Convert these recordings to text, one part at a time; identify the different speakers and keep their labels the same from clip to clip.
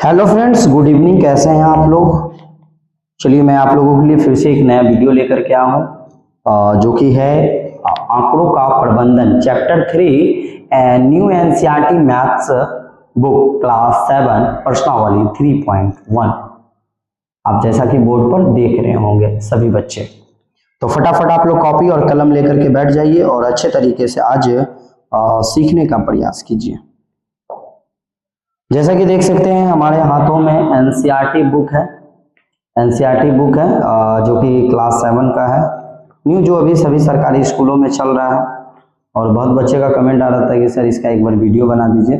Speaker 1: Hello friends, good evening. कैसे हैं आप लोग? चलिए मैं आप लोगों के लिए फिर से एक नया वीडियो लेकर के आया हूँ जो कि है आंकड़ों का प्रबंधन chapter 3 new NCERT maths book class 7 प्रश्नावली 3.1। आप जैसा कि बोर्ड पर देख रहे होंगे सभी बच्चे, तो फटाफट आप लोग कॉपी और कलम लेकर के बैठ जाइए और अच्छे तरीके से आज सीखने का प्रयास कीजिए। जैसा कि देख सकते हैं हमारे हाथों में एनसीईआरटी बुक है। एनसीईआरटी बुक है जो कि क्लास 7 का है, न्यू, जो अभी सभी सरकारी स्कूलों में चल रहा है। और बहुत बच्चे का कमेंट आ रहा था कि सर इसका एक बार वीडियो बना दीजिए।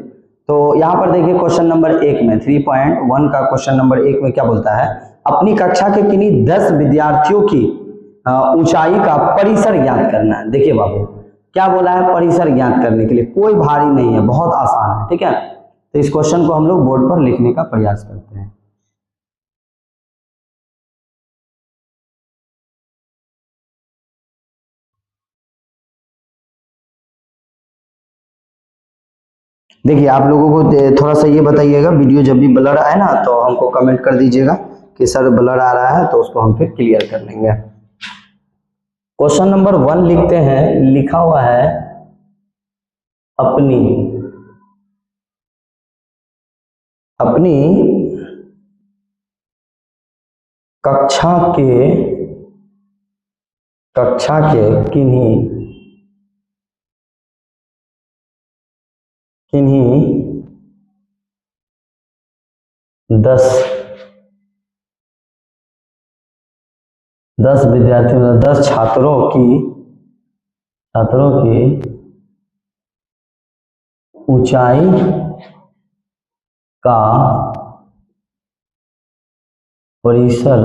Speaker 1: तो यहाँ पर देखिए क्वेश्चन नंबर 1 में 3.1 का क्वेश्चन नंबर 1 में क्या बोलता है, अपनी कक्षा के किन्हीं 10 विद्यार्थियों की ऊंचाई का परिसर ज्ञात करना है। देखिए बाबू क्या बोला है, परिसर ज्ञात करने के लिए कोई भारी नहीं है, बहुत आसान है। ठीक है, तो इस क्वेश्चन को हम लोग बोर्ड पर लिखने का प्रयास करते हैं। देखिए आप लोगों को थोड़ा सा ये बताइएगा, वीडियो जब भी ब्लर आए ना तो हमको कमेंट कर दीजिएगा कि सर ब्लर आ रहा है, तो उसको हम फिर क्लियर कर लेंगे। क्वेश्चन नंबर 1 लिखते हैं, लिखा हुआ है अपनी अपनी कक्षा के किन्हीं 10 विद्यार्थियों 10 छात्रों की ऊंचाई का परिसर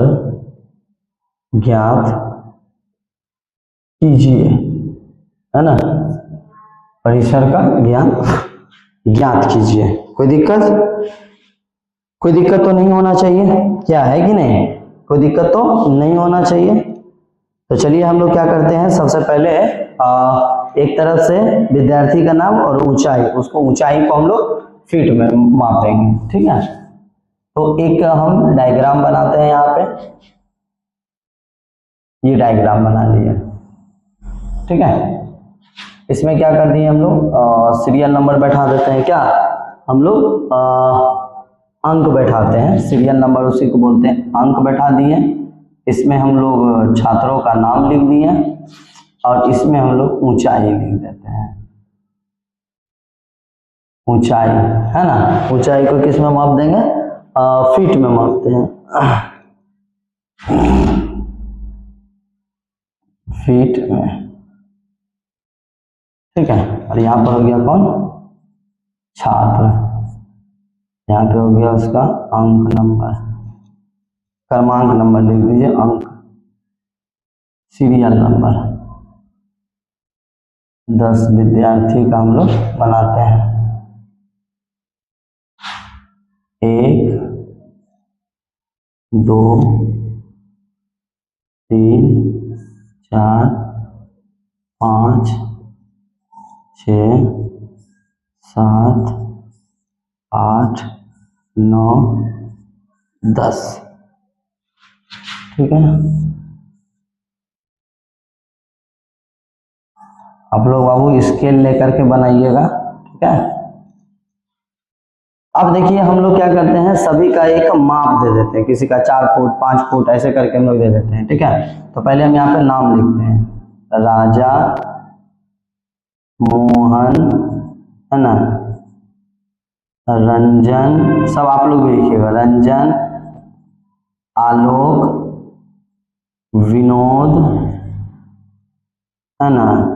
Speaker 1: ज्ञात कीजिए, है ना। परिसर का ज्ञात कीजिए। कोई दिक्कत तो नहीं होना चाहिए, क्या है कि नहीं? कोई दिक्कत तो नहीं होना चाहिए। तो चलिए हम लोग क्या करते हैं, सबसे पहले एक तरफ से विद्यार्थी का नाम और ऊंचाई, उसको ऊंचाई को हम लोग फीट में माप देंगे। ठीक है, तो एक हम डायग्राम बनाते हैं। यहाँ पे ये डायग्राम बना लिया। ठीक है, इसमें क्या कर दिए हम लोग, सीरियल नंबर बैठा देते हैं। क्या हम लोग अंक बैठाते हैं, सीरियल नंबर उसी को बोलते हैं, अंक बैठा दिए। इसमें हम लोग छात्रों का नाम लिख दिए और इसमें हम लोग ऊंचाई लिख देते हैं। ऊंचाई, है ना। ऊंचाई को किस में माप देंगे, फीट में मापते हैं, फीट में। ठीक है, और यहाँ पर हो गया कौन, छात्र। यहाँ पे हो गया उसका अंक नंबर, क्रमांक नंबर लिख दीजिए, अंक, सीरियल नंबर। 10 विद्यार्थी का हम लोग बनाते हैं, 1 2 3 4 5 6 7 8 9 10। ठीक है, आप लोग बाबू स्केल लेकर के बनाइएगा। ठीक है, अब देखिए हम लोग क्या करते हैं, सभी का एक माप दे देते हैं, किसी का 4 फुट 5 फुट ऐसे करके हम लोग दे देते हैं। ठीक है, तो पहले हम यहाँ पे नाम लिखते हैं, राजा, मोहन, है ना, रंजन, सब आप लोग भी लिखिएगा, रंजन, आलोक, विनोद, है ना,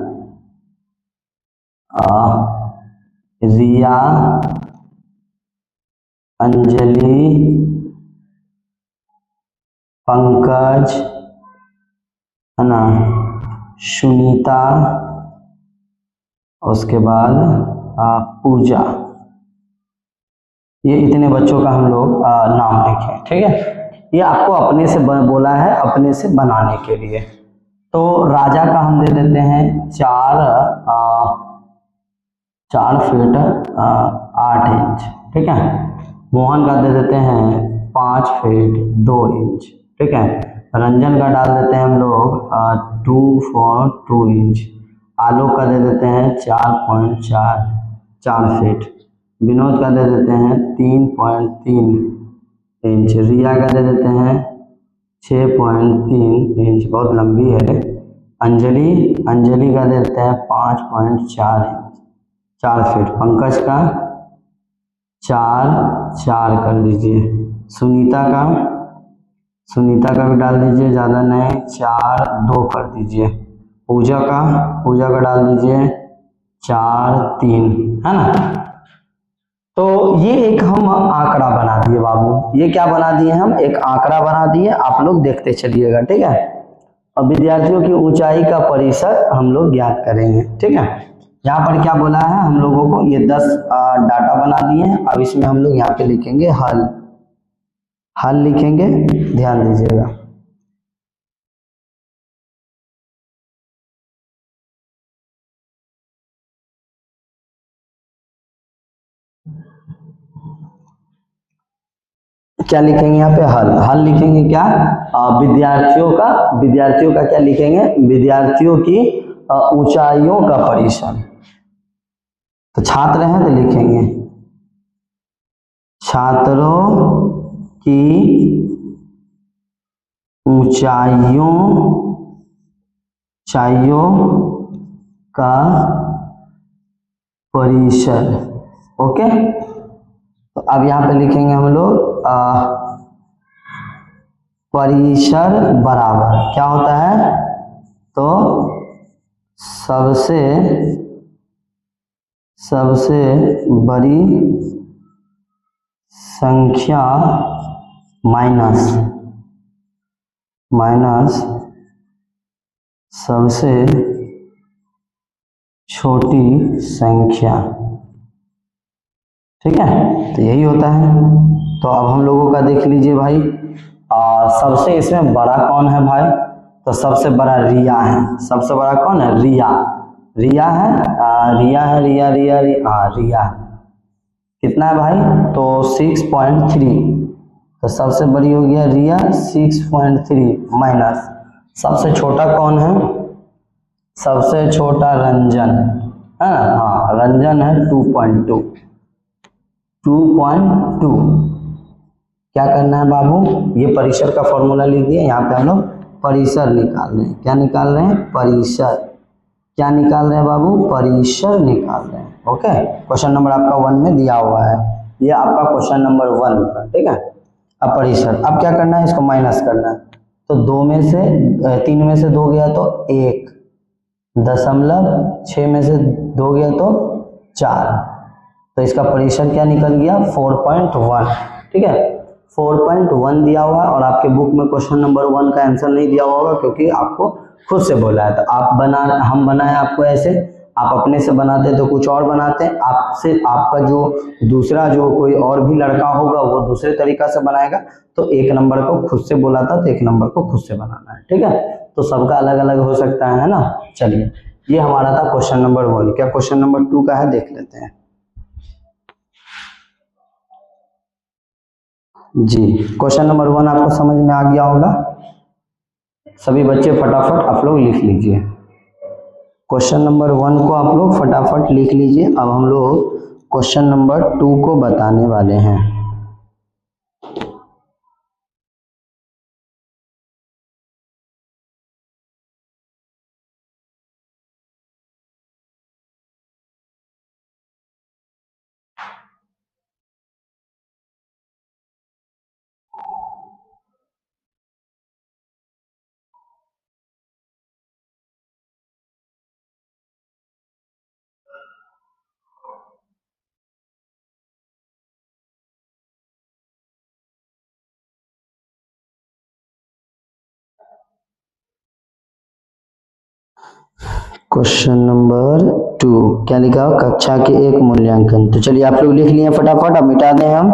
Speaker 1: रिया, अंजलि, पंकज, है ना, सुनीता, उसके बाद पूजा। ये इतने बच्चों का हम लोग नाम लिखे। ठीक है, ये आपको अपने से बोला है, अपने से बनाने के लिए। तो राजा का हम दे देते हैं 4 फीट 8 इंच। ठीक है, मोहन का दे देते हैं 5 फीट 2 इंच, ठीक है। रंजन का डाल देते हैं हम लोग 2 फीट 2 इंच। आलोक का दे देते हैं 4.4 फीट। विनोद का दे देते हैं 3.3 इंच। रिया का दे देते हैं 6.3 इंच, बहुत लंबी है। अंजलि का दे देते हैं 5.4 फीट। पंकज का 4 कर दीजिए। सुनीता का भी डाल दीजिए, ज़्यादा नहीं, 4 2 कर दीजिए। पूजा का डाल दीजिए 4 3, है ना। तो ये एक हम आंकड़ा बना दिए बाबू, ये क्या बना दिए हम, एक आंकड़ा बना दिए, आप लोग देखते चलिएगा, ठीक है। अब विद्यार्थियों की ऊंचाई का परिसर हम लोग ज्ञात करेंगे, ठीक है। यहाँ पर क्या बोला है हम लोगों को, ये 10 डाटा बना दिए हैं। अब इसमें हम लोग यहाँ पे लिखेंगे हल लिखेंगे, ध्यान दीजिएगा। क्या लिखेंगे यहाँ पे, हल लिखेंगे क्या, विद्यार्थियों का क्या लिखेंगे, विद्यार्थियों की ऊंचाइयों का परिसर। तो छात्र हैं तो लिखेंगे छात्रों की ऊंचाइयों का परिसर, ओके। तो अब यहाँ पे लिखेंगे हम लोग परिसर बराबर क्या होता है, तो सबसे बड़ी संख्या माइनस सबसे छोटी संख्या, ठीक है। तो यही होता है। तो अब हम लोगों का देख लीजिए भाई, सबसे इसमें बड़ा कौन है भाई, तो सबसे बड़ा रिया है। सबसे बड़ा कौन है, रिया है। रिया कितना है भाई, तो 6.3। तो सबसे बड़ी हो गया रिया 6.3 माइनस सबसे छोटा कौन है, सबसे छोटा रंजन है ना, हाँ रंजन है 2.2। क्या करना है बाबू, ये परिसर का फॉर्मूला लिख दिया। यहाँ पे हम लोग परिसर निकाल रहे हैं, क्या निकाल रहे हैं, परिसर। क्या निकाल रहे हैं बाबू, परिसर निकाल रहे हैं, ओके। क्वेश्चन नंबर आपका 1 में दिया हुआ है, ये आपका क्वेश्चन नंबर 1 का, ठीक है। अब परिसर, अब क्या करना है, इसको माइनस करना है। तो 3 में से 2 गया तो 1.6 में से 2 गया तो 4। तो इसका परिसर क्या निकल गया, 4.1, ठीक है। 4.1 दिया हुआ और आपके बुक में क्वेश्चन नंबर 1 का आंसर नहीं दिया हुआ होगा, क्योंकि आपको खुद से बोला है। तो हम बनाए आपको ऐसे, आप अपने से बनाते तो कुछ और बनाते, आपसे आपका जो दूसरा जो कोई और भी लड़का होगा वो दूसरे तरीका से बनाएगा। तो 1 नंबर को खुद से बोला था, तो 1 नंबर को खुद से बनाना है, ठीक है। तो सबका अलग अलग हो सकता है ना। चलिए, ये हमारा था क्वेश्चन नंबर 1। क्या क्वेश्चन नंबर 2 का है, देख लेते हैं। जी, क्वेश्चन नंबर 1 आपको समझ में आ गया होगा। सभी बच्चे फटाफट आप लोग लिख लीजिए। क्वेश्चन नंबर 1 को आप लोग फटाफट लिख लीजिए। अब हम लोग क्वेश्चन नंबर 2 को बताने वाले हैं। क्वेश्चन नंबर 2 क्या लिखा हो, कक्षा के एक मूल्यांकन। तो चलिए आप लोग लिख लिए फटाफट, अब मिटा दें हम।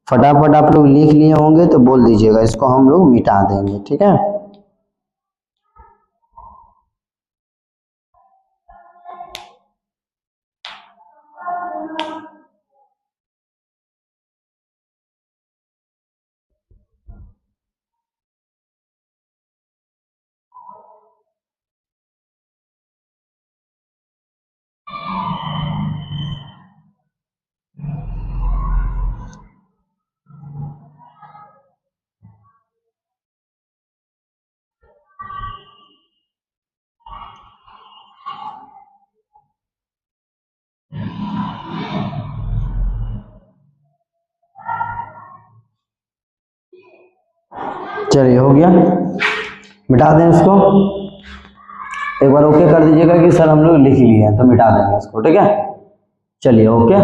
Speaker 1: फटाफट आप लोग लिख लिए होंगे तो बोल दीजिएगा, इसको हम लोग मिटा देंगे, ठीक है। चलिए हो गया, मिटा दें इसको। एक बार ओके कर दीजिएगा कि सर हम लोग लिख लिए हैं, तो मिटा देंगे इसको, ठीक है। चलिए ओके।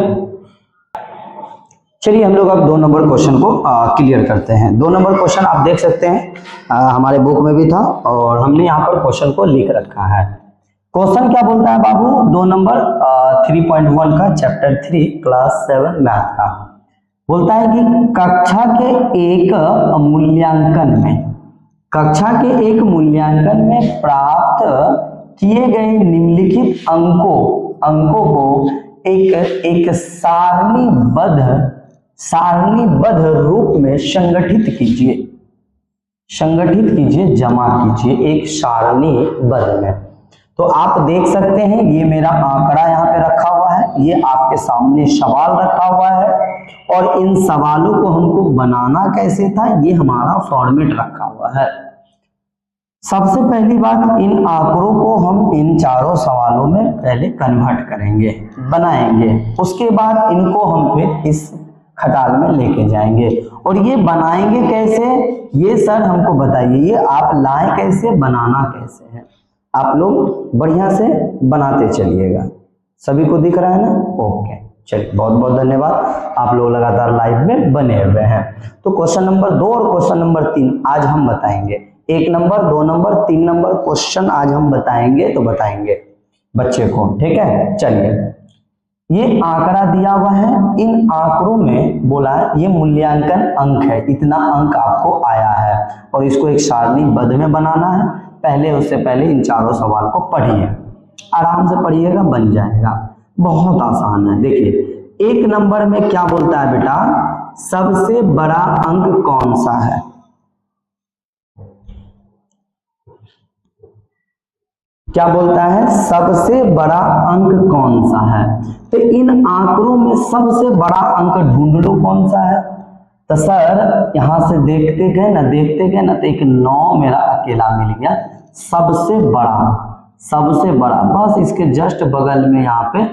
Speaker 1: चलिए हम लोग अब 2 नंबर क्वेश्चन को क्लियर करते हैं। 2 नंबर क्वेश्चन आप देख सकते हैं, हमारे बुक में भी था और हमने यहाँ पर क्वेश्चन को लिख रखा है। क्वेश्चन क्या बोलता है बाबू, 2 नंबर 3.1 का चैप्टर 3 क्लास 7 मैथ का बोलता है कि कक्षा के एक मूल्यांकन में प्राप्त किए गए निम्नलिखित अंकों को एक सारणीबद्ध रूप में संगठित कीजिए, जमा कीजिए एक सारणीबद्ध में। तो आप देख सकते हैं ये मेरा आंकड़ा यहाँ पे रखा हुआ है, ये आपके सामने सवाल रखा हुआ है और इन सवालों को हमको बनाना कैसे था, ये हमारा फॉर्मेट रखा हुआ है। सबसे पहली बात, इन आंकड़ों को हम इन चारों सवालों में पहले कन्वर्ट करेंगे, बनाएंगे, उसके बाद इनको हम फिर इस खटाल में लेके जाएंगे। और ये बनाएंगे कैसे, ये सर हमको बताइए, ये आप लाए कैसे, बनाना कैसे है, आप लोग बढ़िया से बनाते चलिएगा। सभी को दिख रहा है ना? ओके, चलिए बहुत बहुत धन्यवाद, आप लोग लगातार लाइव में बने हुए हैं। तो क्वेश्चन नंबर 2 और क्वेश्चन नंबर 3 आज हम बताएंगे। 1 नंबर, 2 नंबर, 3 नंबर क्वेश्चन आज हम बताएंगे, तो बताएंगे बच्चे को, ठीक है। चलिए, ये आंकड़ा दिया हुआ है, इन आंकड़ों में बोला है ये मूल्यांकन अंक है, इतना अंक आपको आया है और इसको एक सारणीबद्ध में बनाना है। पहले उससे पहले इन चारों सवाल को पढ़िए, आराम से पढ़िएगा, बन जाएगा, बहुत आसान है। देखिए 1 नंबर में क्या बोलता है बेटा, सबसे बड़ा अंक कौन सा है, क्या बोलता है, सबसे बड़ा अंक कौन सा है। तो इन आंकड़ों में सबसे बड़ा अंक ढूंढ लो कौन सा है। तो सर यहां से देखते गए ना तो एक 9 मेरा अकेला मिल गया, सबसे बड़ा, बस इसके जस्ट बगल में यहाँ पे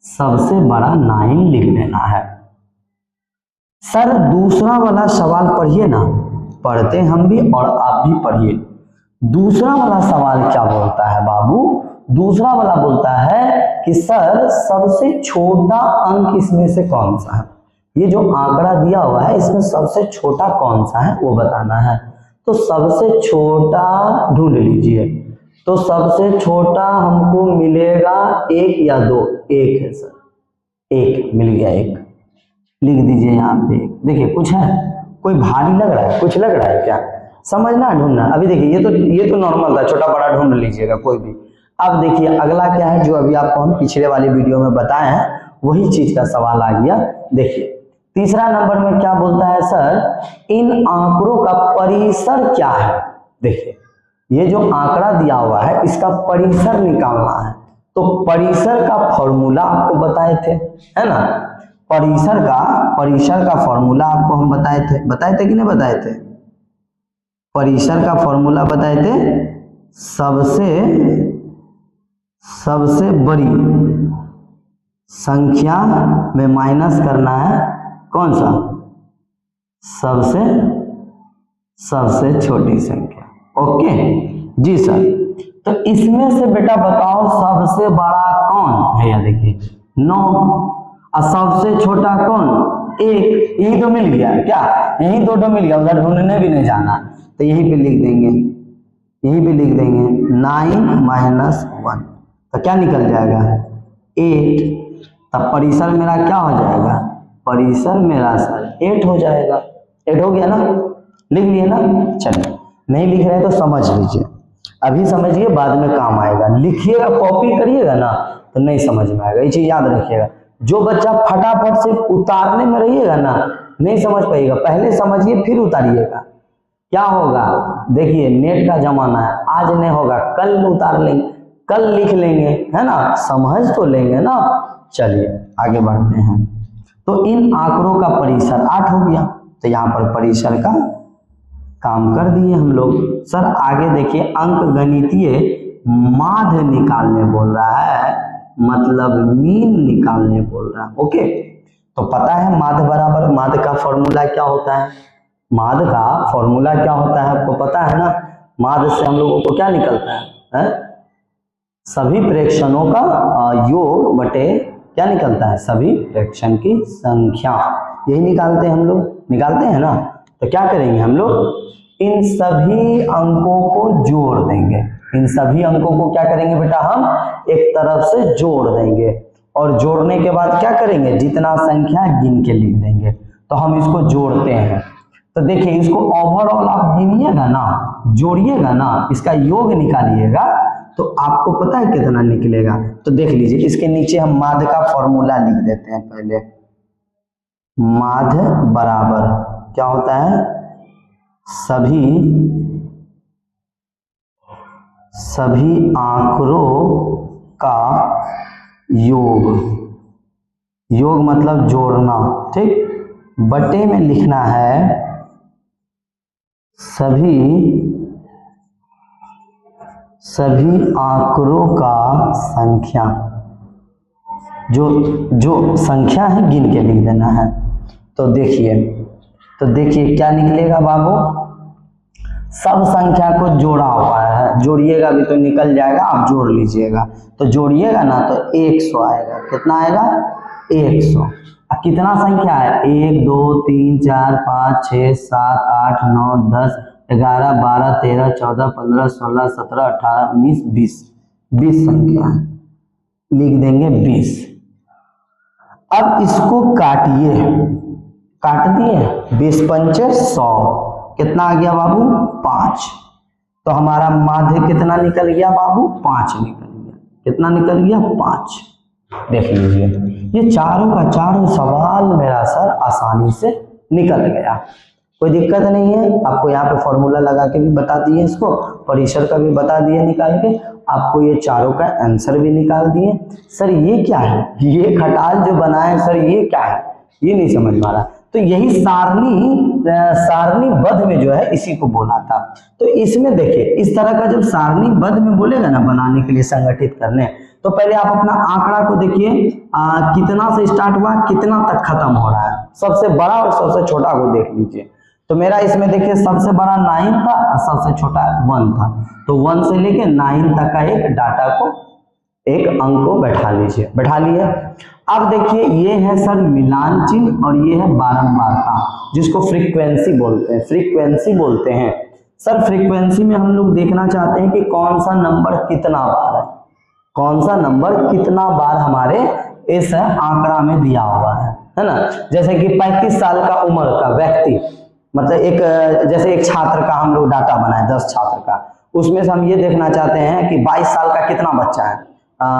Speaker 1: सबसे बड़ा 9 लिख देना है। सर दूसरा वाला सवाल पढ़िए ना, पढ़ते हम भी और आप भी पढ़िए। दूसरा वाला सवाल क्या बोलता है बाबू, दूसरा वाला बोलता है कि सर सबसे छोटा अंक इसमें से कौन सा है, ये जो आंकड़ा दिया हुआ है इसमें सबसे छोटा कौन सा है वो बताना है। तो सबसे छोटा ढूंढ लीजिए, तो सबसे छोटा हमको मिलेगा 1 या 2, 1 है सर, 1 मिल गया, 1 लिख दीजिए यहाँ पे। देखिए कुछ है, कोई भारी लग रहा है, कुछ लग रहा है क्या, समझना ढूंढना। अभी देखिए ये तो नॉर्मल था, छोटा बड़ा ढूंढ लीजिएगा कोई भी। अब देखिए अगला क्या है, जो अभी आपको हम पिछले वाली वीडियो में बताए हैं वही चीज का सवाल आ गया। देखिए तीसरा नंबर में क्या बोलता है सर, इन आंकड़ों का परिसर क्या है। देखिए ये जो आंकड़ा दिया हुआ है इसका परिसर निकालना है, तो परिसर का फॉर्मूला आपको बताए थे, है ना। परिसर का फॉर्मूला आपको हम बताए थे कि नहीं बताए थे। परिसर का फॉर्मूला बताए थे, सबसे बड़ी संख्या में माइनस करना है कौन सा, सबसे छोटी संख्या। ओके जी सर। तो इसमें से बेटा बताओ सबसे बड़ा कौन है, या देखिए 9 और सबसे छोटा कौन, 1, यही तो मिल गया क्या, यही 2 मिल गया, उधर ढूंढने भी नहीं जाना। तो यहीं पे लिख देंगे 9 - 1, तो क्या निकल जाएगा 8। तब परिसर मेरा क्या हो जाएगा, परिसर मेरा सर 8 हो जाएगा। 8 हो गया ना, लिख लिए ना। चलिए नहीं लिख रहे तो समझ लीजिए, अभी समझिए बाद में काम आएगा। लिखिएगा कॉपी करिएगा ना तो नहीं समझ में आएगा, ये चीज याद रखिएगा। जो बच्चा फटाफट से उतारने में रहिएगा ना नहीं समझ पाइएगा, पहले समझिए फिर उतारिएगा। क्या होगा, देखिए नेट का जमाना है, आज नहीं होगा कल उतार लेंगे, कल लिख लेंगे, है ना, समझ तो लेंगे ना। चलिए आगे बढ़ते हैं। तो इन आंकड़ों का परिसर 8 हो गया, तो यहाँ पर परिसर का काम कर दिए हम लोग। सर आगे देखिए, अंक गणितीय माध्य निकालने बोल रहा है, मतलब मीन निकालने बोल रहा है। ओके, तो पता है माध्य बराबर, माध्य का फॉर्मूला क्या होता है, माध्य का फॉर्मूला क्या होता है आपको पता है ना। माध्य से हम लोगों को क्या निकलता है? सभी प्रेक्षणों का योग बटे क्या निकलता है? सभी प्रेक्षण की संख्या। यही निकालते हैं हम लोग, निकालते हैं ना। तो क्या करेंगे हम लोग? इन सभी अंकों को जोड़ देंगे। इन सभी अंकों को क्या करेंगे बेटा? हम एक तरफ से जोड़ देंगे और जोड़ने के बाद क्या करेंगे? जितना संख्या गिन के लिख देंगे। तो हम इसको जोड़ते हैं। तो देखिए इसको ओवरऑल आप गिनिएगा ना, जोड़िएगा ना, इसका योग निकालिएगा तो आपको पता है कितना निकलेगा। तो देख लीजिए, इसके नीचे हम माध्य का फॉर्मूला लिख देते हैं पहले। माध्य बराबर क्या होता है? सभी आंकड़ों का योग। योग मतलब जोड़ना, ठीक। बटे में लिखना है सभी आंकड़ों का संख्या। जो संख्या है गिन के लिख देना है। तो देखिए क्या निकलेगा बाबू? सब संख्या को जोड़ा हुआ है, जोड़िएगा भी तो निकल जाएगा, आप जोड़ लीजिएगा। तो जोड़िएगा ना तो 100 आएगा। कितना आएगा? 100। कितना संख्या है? 1 2 3 4 5 6 7 8 9 10 11 12 13 14 15 16 17 18 19 20। 20 संख्या है, लिख देंगे 20। अब इसको काटिए, काट दिए। 20 पंचे 100। कितना आ गया बाबू? 5। तो हमारा माध्य कितना निकल गया बाबू? 5 निकल गया। कितना निकल गया? 5। देख लीजिए, ये चारों का चारों सवाल मेरा सर आसानी से निकल गया, कोई दिक्कत नहीं है। आपको यहाँ पे फॉर्मूला लगा के भी बता दिए, इसको परिसर का भी बता दिए निकाल के, आपको ये चारों का आंसर भी निकाल दिए। सर ये क्या है? ये खटाल जो बनाए सर ये क्या है? ये नहीं समझ में आ रहा। तो यही सारणीबद्ध में जो है इसी को बोला था। तो इसमें देखिए इस तरह का जब सारणीबद्ध में बोलेगा ना बनाने के लिए, संगठित करने, तो पहले आप अपना आंकड़ा को देखिए कितना से स्टार्ट हुआ, कितना तक खत्म हो रहा है। सबसे बड़ा और सबसे छोटा को देख लीजिए। तो मेरा इसमें देखिए सबसे बड़ा 9 था और सबसे छोटा 1 था। तो 1 से लेके 9 तक का एक डाटा को, एक अंक को बैठा लीजिए, बैठा लिए। अब देखिए ये है सर मिलान चिन्ह और ये है बारंबारता, जिसको फ्रीक्वेंसी बोलते हैं। फ्रीक्वेंसी बोलते हैं सर, फ्रीक्वेंसी में हम लोग देखना चाहते हैं कि कौन सा नंबर कितना बार है, कौन सा नंबर कितना बार हमारे इस आंकड़ा में दिया हुआ है ना। जैसे कि 35 साल का उम्र का व्यक्ति, मतलब जैसे एक छात्र का हम लोग डाटा बनाए 10 छात्र का, उसमें से हम ये देखना चाहते हैं कि 22 साल का कितना बच्चा है,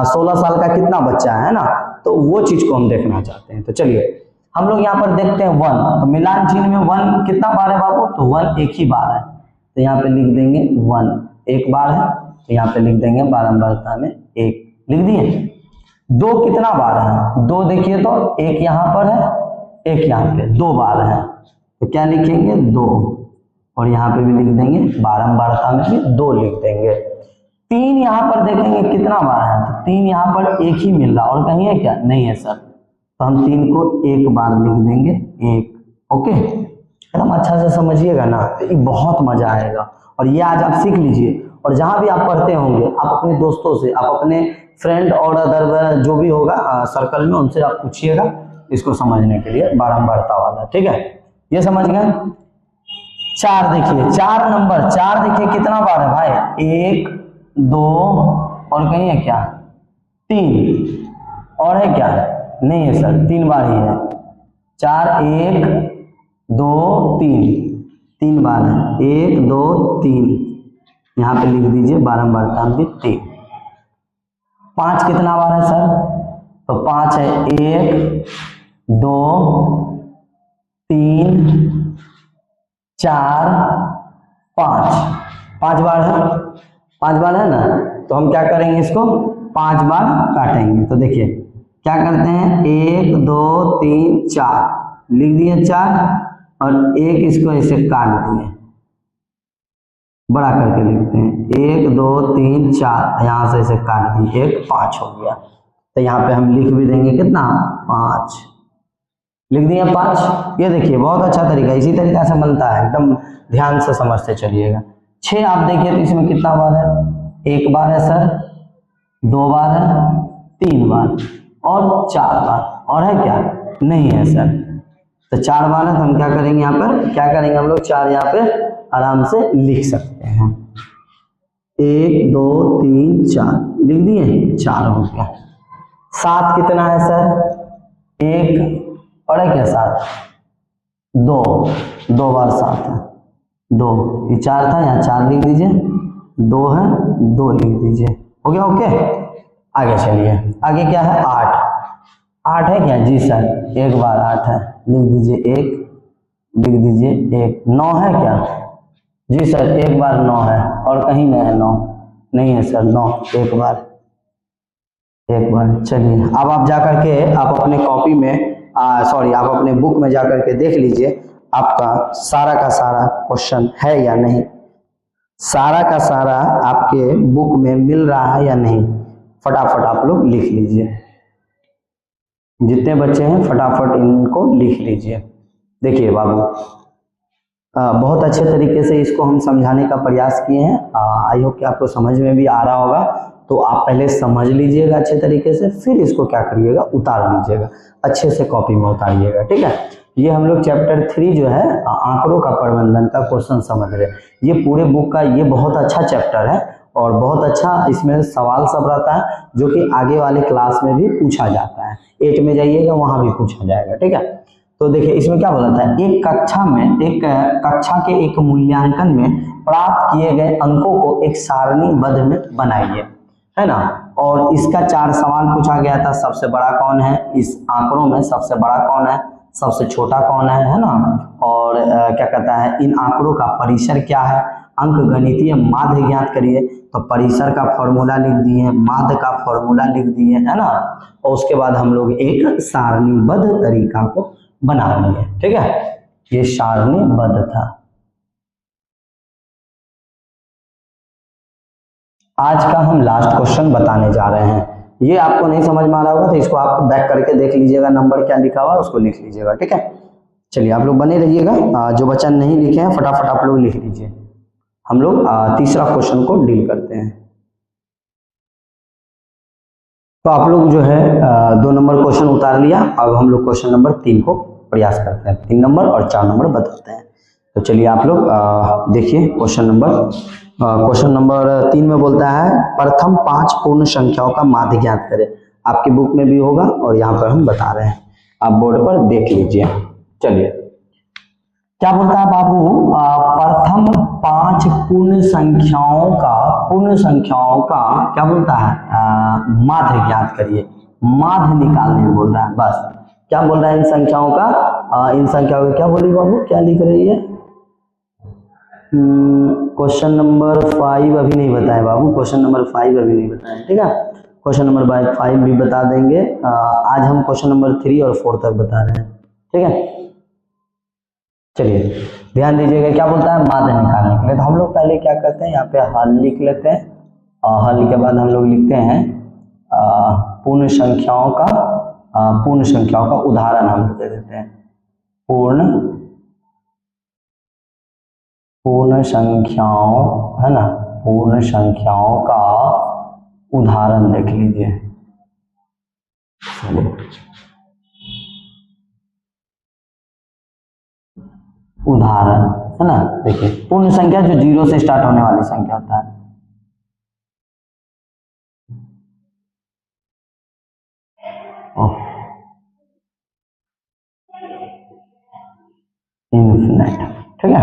Speaker 1: 16 साल का कितना बच्चा है ना। तो वो चीज को हम देखना चाहते हैं। तो चलिए हम लोग यहाँ पर देखते हैं 1। तो मिलान चिन्ह में 1 कितना बार है बाबू? तो 1 एक ही बार है। तो यहाँ पे लिख देंगे 1 एक बार है। तो यहाँ पे लिख देंगे बारंबारता में 1 लिख दिए। 2 कितना बार है? 2 देखिए तो 1 यहाँ पर है, 1 यहाँ पे, 2 बार है। तो क्या लिखेंगे? 2। और यहाँ पे भी लिख देंगे बारंबारता में भी 2 लिख देंगे। 3 यहाँ पर देखेंगे कितना बार है? तो 3 यहाँ पर एक ही मिल रहा, और कहीं है क्या? नहीं है सर। तो हम 3 को 1 बार लिख देंगे 1। ओके, एकदम अच्छा से समझिएगा ना, तो बहुत मजा आएगा। और ये आज आप सीख लीजिए, और जहां भी आप पढ़ते होंगे आप अपने दोस्तों से, आप अपने फ्रेंड और अदर जो भी होगा सर्कल में, उनसे आप पूछिएगा इसको समझने के लिए, बारंबारता वाला। ठीक है, ये समझ गए। 4 देखिए, 4 नंबर, 4 देखिए कितना बार है भाई? 1 2 और कहीं है क्या? 3 और है क्या? नहीं है सर, 3 बार ही है। 4 1 2 3, 3 बार है। 1 2 3, यहाँ पे लिख दीजिए बारंबारता में 3। 5 कितना बार है सर? तो 5 है 1 2 3 4 5, 5 बार है। 5 बार है ना। तो हम क्या करेंगे, इसको 5 बार काटेंगे। तो देखिए क्या करते हैं, 1 2 3 4 लिख दिए 4, और 1 इसको ऐसे काट दिए, बड़ा करके लिखते हैं 1 2 3 4, यहाँ से ऐसे काट दिए, 1 5 हो गया। तो यहाँ पे हम लिख भी देंगे कितना? 5। लिख दिए 5। ये देखिए बहुत अच्छा तरीका, इसी तरीका से बनता है, एकदम ध्यान से समझते चलिएगा। 6 आप देखिए तो इसमें कितना बार है, 1 बार है सर, 2 बार है, 3 बार और 4 बार, और है क्या, नहीं है सर। तो 4 बार है तो हम क्या करेंगे, यहाँ पर क्या करेंगे हम लोग, 4 यहाँ पे आराम से लिख सकते हैं। 1 2 3 4 लिख दिए, 4 हो गया। 7 कितना है सर, 1 और है क्या 7, 2 बार 7 है, 2, ये 4 था, यहाँ 4 लिख दीजिए, 2 है, 2 लिख दीजिए, हो गया ओके। आगे चलिए, आगे क्या है, 8 है क्या, जी सर 1 बार 8 है, लिख दीजिए 1, लिख दीजिए 1। 9 है क्या, जी सर 1 बार 9 है, और कहीं नहीं है 9, नहीं है सर 9, 1 बार, 1 बार। चलिए अब आप जाकर के आप अपने कॉपी में सॉरी आप अपने बुक में जाकर के देख लीजिए आपका सारा का सारा क्वेश्चन है या नहीं, सारा का सारा आपके बुक में मिल रहा है या नहीं, फटाफट आप लोग लिख लीजिए। जितने बच्चे हैं फटाफट इनको लिख लीजिए। देखिए बाबू बहुत अच्छे तरीके से इसको हम समझाने का प्रयास किए हैं, आई होप कि आपको समझ में भी आ रहा होगा। तो आप पहले समझ लीजिएगा अच्छे तरीके से, फिर इसको क्या करिएगा, उतार लीजिएगा, अच्छे से कॉपी में उतारिएगा, ठीक है। ये हम लोग चैप्टर 3 जो है आंकड़ों का प्रबंधन का क्वेश्चन समझ रहे हैं। ये पूरे बुक का ये बहुत अच्छा चैप्टर है और बहुत अच्छा इसमें सवाल सब रहता है जो कि आगे वाले क्लास में भी पूछा जाता है। 8 में जाइएगा वहां भी पूछा जाएगा, ठीक है। तो देखिए इसमें क्या बोला था, एक कक्षा के एक मूल्यांकन में प्राप्त किए गए अंकों को एक सारणीबद्ध में बनाइए, है ना। और इसका 4 सवाल पूछा गया था, सबसे बड़ा कौन है इस आंकड़ों में, सबसे बड़ा कौन है, सबसे छोटा कौन है ना। और क्या कहता है, इन आंकड़ों का परिसर क्या है, अंक गणितीय माध्य ज्ञात करिए। तो परिसर का फॉर्मूला लिख दिए, माध्य का फॉर्मूला लिख दिए, है ना। और उसके बाद हम लोग एक सारणीबद्ध तरीका को बना लिए, ठीक है। ये सारणीबद्ध था। आज का हम लास्ट क्वेश्चन बताने जा रहे हैं। ये आपको नहीं समझ में आ रहा होगा तो इसको आप बैक करके देख लीजिएगा, नंबर क्या लिखा हुआ है उसको लिख लीजिएगा, ठीक है। चलिए आप लोग बने रहिएगा, जो बच्चा नहीं लिखे हैं फटाफट आप लोग लिख लीजिए। हम लोग तीसरा क्वेश्चन को डील करते हैं। तो आप लोग जो है 2 नंबर क्वेश्चन उतार लिया, अब हम लोग क्वेश्चन नंबर 3 को प्रयास करते हैं। 3 नंबर और 4 नंबर बताते हैं। तो चलिए आप लोग देखिए क्वेश्चन नंबर 3 में बोलता है प्रथम 5 पूर्ण संख्याओं का माध्य ज्ञात करें। आपकी बुक में भी होगा और यहाँ पर हम बता रहे हैं, आप बोर्ड पर देख लीजिए। चलिए क्या बोलता है बाबू, प्रथम 5 पूर्ण संख्याओं का क्या बोलता है, माध्य ज्ञात करिए। माध्य निकालने बोल रहा है, बस क्या बोल रहा है इन संख्याओं का, इन संख्याओं का क्या बोली बाबू, क्या लिख रही है। क्वेश्चन नंबर 5 अभी नहीं बताए बाबू, क्वेश्चन नंबर 5 अभी नहीं बताए, ठीक है। क्वेश्चन नंबर 5 भी बता देंगे, आज हम क्वेश्चन नंबर 3 और 4 तक बता रहे हैं, ठीक है। चलिए ध्यान दीजिएगा, क्या बोलता है माध्य निकालने के लिए। तो हम लोग पहले क्या करते हैं, यहाँ पे हल लिख लेते हैं, और हल के बाद हम लोग लिखते हैं पूर्ण संख्याओं का उदाहरण हम दे देते हैं। पूर्ण संख्याओं, है ना, पूर्ण संख्याओं का उदाहरण देख लीजिए। उदाहरण, है ना, देखिए पूर्ण संख्या जो 0 से स्टार्ट होने वाली संख्या होता है। इन्फिनिट, ठीक है।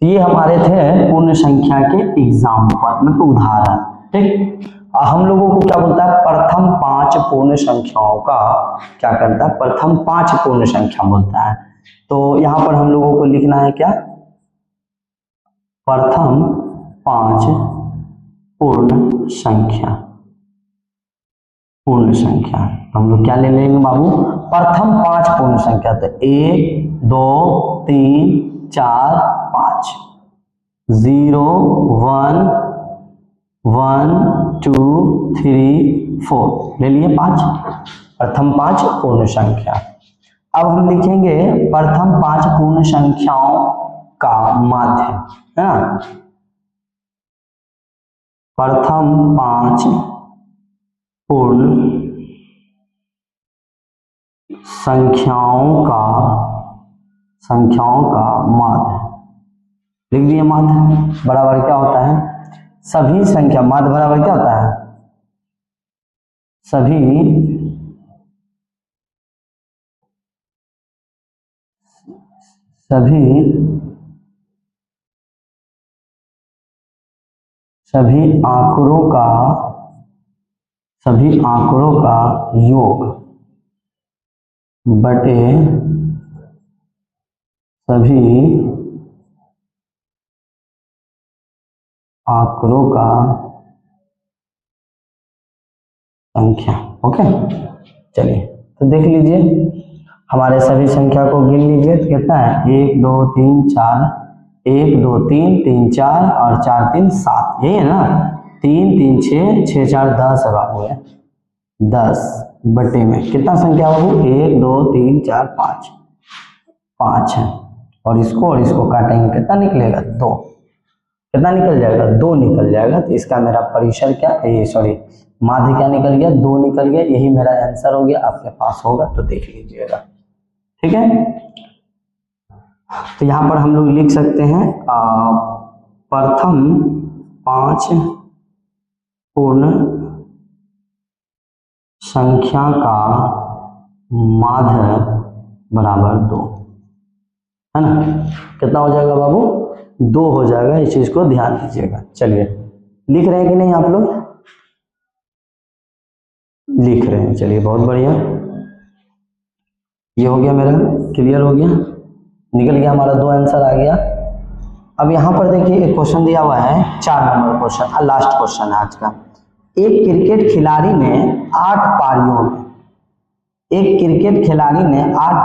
Speaker 1: तो ये हमारे थे पूर्ण संख्या के एग्जाम्पल, मतलब उदाहरण, ठीक। हम लोगों को क्या बोलता है, प्रथम 5 पूर्ण संख्याओं का क्या करता है, प्रथम 5 पूर्ण संख्या बोलता है। तो यहां पर हम लोगों को लिखना है क्या, प्रथम 5 पूर्ण संख्या। हम लोग क्या ले लेंगे बाबू, प्रथम 5 पूर्ण संख्या। तो 1 2 3 4 5, 0 1 1 2 3 4 ले लिए 5, प्रथम 5 पूर्ण संख्या। अब हम लिखेंगे प्रथम 5 पूर्ण संख्याओं का माध्य, है ना। प्रथम 5 पूर्ण संख्याओं का माध्य लिख दिए। माध्य बराबर क्या होता है, सभी संख्या, माध्य बराबर क्या होता है, सभी आंकड़ों का योग बटे सभी आंकड़ों का संख्या। ओके, चलिए तो देख लीजिए, हमारे सभी संख्या को गिन लीजिए तो कितना है, 1 2 3 4, 1 2 3 3 4 और 4 3 7, यही है ना। 3 3 6 6 4 10 है बाबू, है 10 बटे में कितना संख्या बाबू, 1 2 3 4 5, 5 है। और इसको काटेंगे कितना निकलेगा, 2। कितना निकल जाएगा, 2 निकल जाएगा। तो इसका मेरा परिसर क्या, सॉरी माध्य क्या निकल गया, 2 निकल गया। यही मेरा आंसर हो गया, आपके पास होगा तो देख लीजिएगा, ठीक है। तो यहाँ पर हम लोग लिख सकते हैं प्रथम 5 पूर्ण संख्या का माध्य बराबर 2, है ना। कितना हो जाएगा बाबू, 2 हो जाएगा। इस चीज को ध्यान दीजिएगा। चलिए लिख रहे हैं कि नहीं आप लोग, लिख रहे हैं, चलिए बहुत बढ़िया। ये हो गया मेरा, क्लियर हो गया, निकल गया हमारा 2 आंसर आ गया। अब यहाँ पर देखिए एक क्वेश्चन दिया हुआ है, 4 नंबर क्वेश्चन, लास्ट क्वेश्चन है आज का। एक क्रिकेट खिलाड़ी ने 8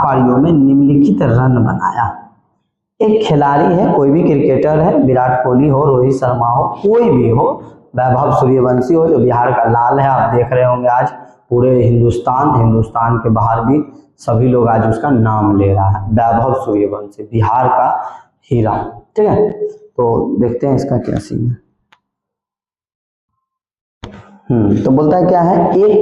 Speaker 1: पारियों में निम्नलिखित रन बनाया। एक खिलाड़ी है, कोई भी क्रिकेटर है, विराट कोहली हो, रोहित शर्मा हो, कोई भी हो, वैभव सूर्यवंशी हो जो बिहार का लाल है, आप देख रहे होंगे आज पूरे हिंदुस्तान के बाहर भी सभी लोग आज उसका नाम ले रहा है, वैभव सूर्यवंशी, बिहार का हीरा, ठीक है। तो देखते हैं इसका क्या सीन है। तो बोलता है क्या है, एक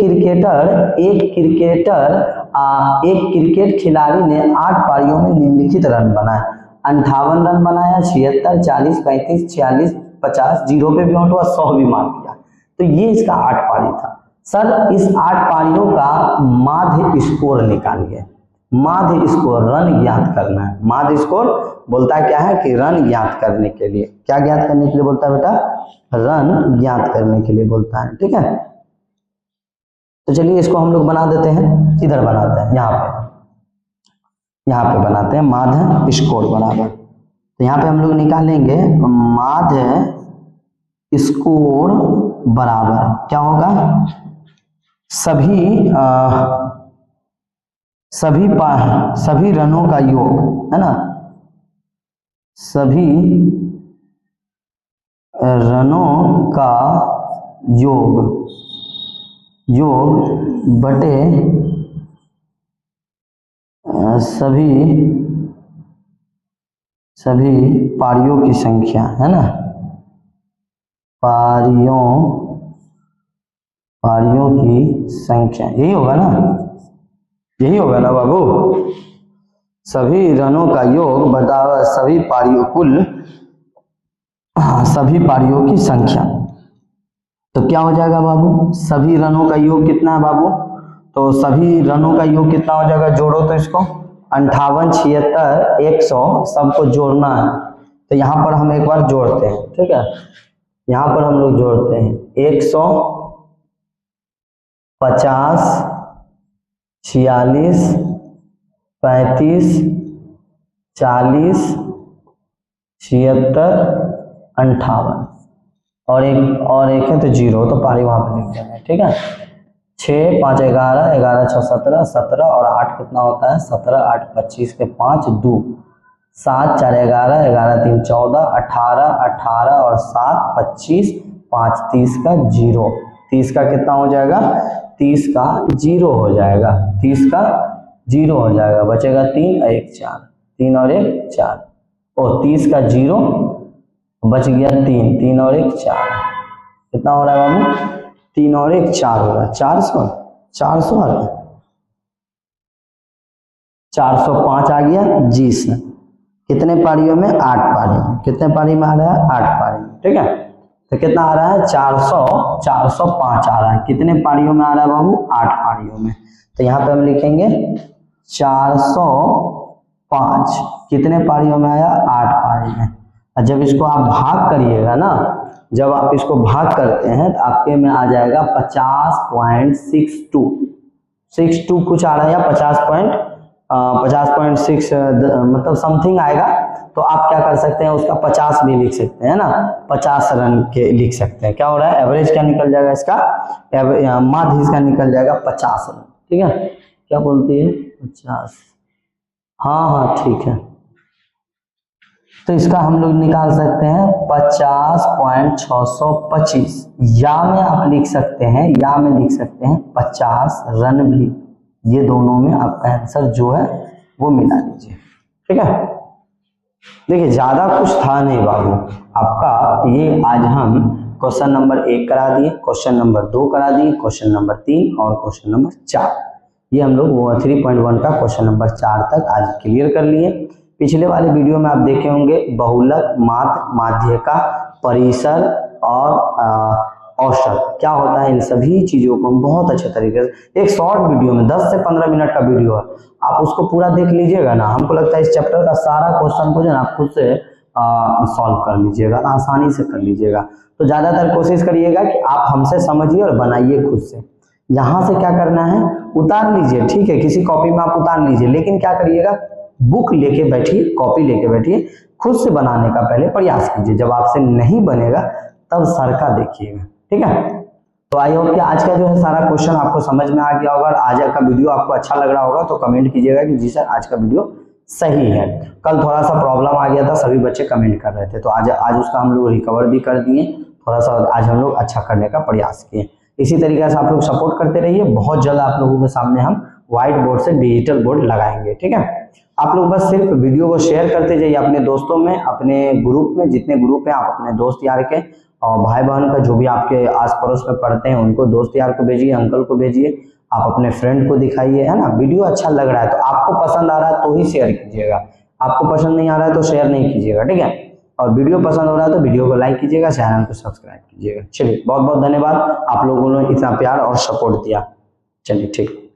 Speaker 1: क्रिकेट खिलाड़ी ने 8 पारियों में निम्नलिखित रन बनाए। 58 रन बनाया, 76, 40, 35, 46, 50, 0 पे भी आउट हुआ, 100 भी मार दिया। तो ये इसका 8 पारी था। सर इस 8 पारियों का माध्य स्कोर निकालिए। माध्य स्कोर, रन ज्ञात करना है। माध्य स्कोर बोलता है क्या है कि रन ज्ञात करने के लिए, क्या ज्ञात करने के लिए बोलता है बेटा, रन ज्ञात करने के लिए बोलता है, ठीक है। तो चलिए इसको हम लोग बना देते हैं, इधर बनाते हैं, यहाँ पे बनाते हैं माध्य स्कोर बराबर। तो यहाँ पे हम लोग निकालेंगे माध्य स्कोर बराबर क्या होगा, सभी रनों का योग, है ना, सभी रनों का योग बटे सभी पारियों की संख्या, है ना, पारियों की संख्या, यही होगा ना बाबू। सभी रनों का योग बटा सभी पारियों की संख्या। तो क्या हो जाएगा बाबू, सभी रनों का योग कितना है बाबू, तो सभी रनों का योग कितना हो जाएगा, जोड़ो तो इसको, 58, 76, 100 सबको जोड़ना है। तो यहाँ पर हम एक बार जोड़ते हैं, ठीक है। यहाँ पर हम लोग जोड़ते हैं 150, 46, 35, 40, 76, 58 और एक है तो 0, तो पारी वहां पर लिख देंगे, ठीक है। 6 5 11, 11 6 17, 17 और 8 कितना होता है, 17, 8 25 के 5 2, 7 4 11, 11 3 14, 18 18 और 7 25, 5 30 का 0, 30 का कितना हो जाएगा, 30 का 0 हो जाएगा, 30 का जीरो हो जाएगा, बचेगा 3 और 1 4, 3 और 1 4, और 30 का जीरो बच गया 3, 3 और 1 4, कितना हो रहा है बाबू? 3 और 1 4 हो रहा है, 400, 400 आ रहा है, 405 आ गया जी से। कितने पारियों में? 8 पारियों में। कितने पारी में आ रहा है? 8 पारी में, ठीक है। तो कितना आ रहा है? 405 आ रहा है। कितने पारियों में आ रहा है बाबू? 8 पारियों में। तो यहाँ पे हम लिखेंगे 405 कितने पारियों में आया? 8 पारी में। और जब इसको आप भाग करिएगा ना, जब आप इसको भाग करते हैं तो आपके में आ जाएगा 50.62 कुछ आ रहा है, या 50.6 मतलब समथिंग आएगा। तो आप क्या कर सकते हैं, उसका 50 भी लिख सकते हैं ना, 50 रन के लिख सकते हैं। क्या हो रहा है? एवरेज क्या निकल जाएगा इसका? माध्य इसका निकल जाएगा 50 रन, ठीक है। क्या बोलती है? 50, हाँ हाँ ठीक है। तो इसका हम लोग निकाल सकते हैं 50.625, या में आप लिख सकते हैं, या में लिख सकते हैं 50 रन भी। ये दोनों में आपका आंसर जो है वो मिला लीजिए, ठीक है। देखिए ज्यादा कुछ था नहीं बाबू आपका, ये आज हम क्वेश्चन नंबर 1 करा दिए, क्वेश्चन नंबर 2 करा दिए, क्वेश्चन नंबर 3 और क्वेश्चन नंबर 4। ये हम लोग 3.1 का क्वेश्चन नंबर 4 तक आज क्लियर कर लिए। पिछले वाले वीडियो में आप देखे होंगे बहुलक, मात्र, माध्यिका, परिसर और औसत क्या होता है, इन सभी चीजों को हम बहुत अच्छे तरीके से एक शॉर्ट वीडियो में 10 से 15 मिनट का वीडियो है, आप उसको पूरा देख लीजिएगा ना। हमको लगता है इस चैप्टर का सारा क्वेश्चन को जो है आप खुद से सॉल्व कर लीजिएगा, आसानी से कर लीजिएगा। तो ज्यादातर कोशिश करिएगा कि आप हमसे समझिए और बनाइए खुद से। यहाँ से क्या करना है, उतार लीजिए, ठीक है, किसी कॉपी में आप उतार लीजिए, लेकिन क्या करिएगा, बुक लेके बैठिए, कॉपी लेके बैठिए, खुद से बनाने का पहले प्रयास कीजिए। जब आपसे नहीं बनेगा तब सर का देखिएगा, ठीक है। तो आई होप कि आज का जो है सारा क्वेश्चन आपको समझ में आ गया होगा। आज का वीडियो आपको अच्छा लग रहा होगा तो कमेंट कीजिएगा कि जी सर आज का वीडियो सही है। कल थोड़ा सा प्रॉब्लम आ गया था, सभी बच्चे कमेंट कर रहे थे, तो आज उसका हम लोग रिकवर भी कर दिए। थोड़ा सा आज हम लोग अच्छा करने का प्रयास किए। इसी तरीके से आप लोग सपोर्ट करते रहिए। बहुत जल्द आप लोगों के सामने हम व्हाइट बोर्ड से डिजिटल बोर्ड लगाएंगे, ठीक है। आप लोग बस सिर्फ वीडियो को शेयर करते जाइए अपने दोस्तों में, अपने ग्रुप में, जितने ग्रुप हैं आप अपने दोस्त यार के और भाई बहन का, जो भी आपके आस पड़ोस में पढ़ते हैं उनको, दोस्त यार को भेजिए, अंकल को भेजिए, आप अपने फ्रेंड को दिखाइए, है ना। वीडियो अच्छा लग रहा है तो, आपको पसंद आ रहा है तो ही शेयर कीजिएगा, आपको पसंद नहीं आ रहा है तो शेयर नहीं कीजिएगा, ठीक है। और वीडियो पसंद हो रहा है तो वीडियो को लाइक कीजिएगा, चैनल को सब्सक्राइब कीजिएगा। चलिए बहुत बहुत धन्यवाद, आप लोगों ने इतना प्यार और सपोर्ट दिया। चलिए ठीक।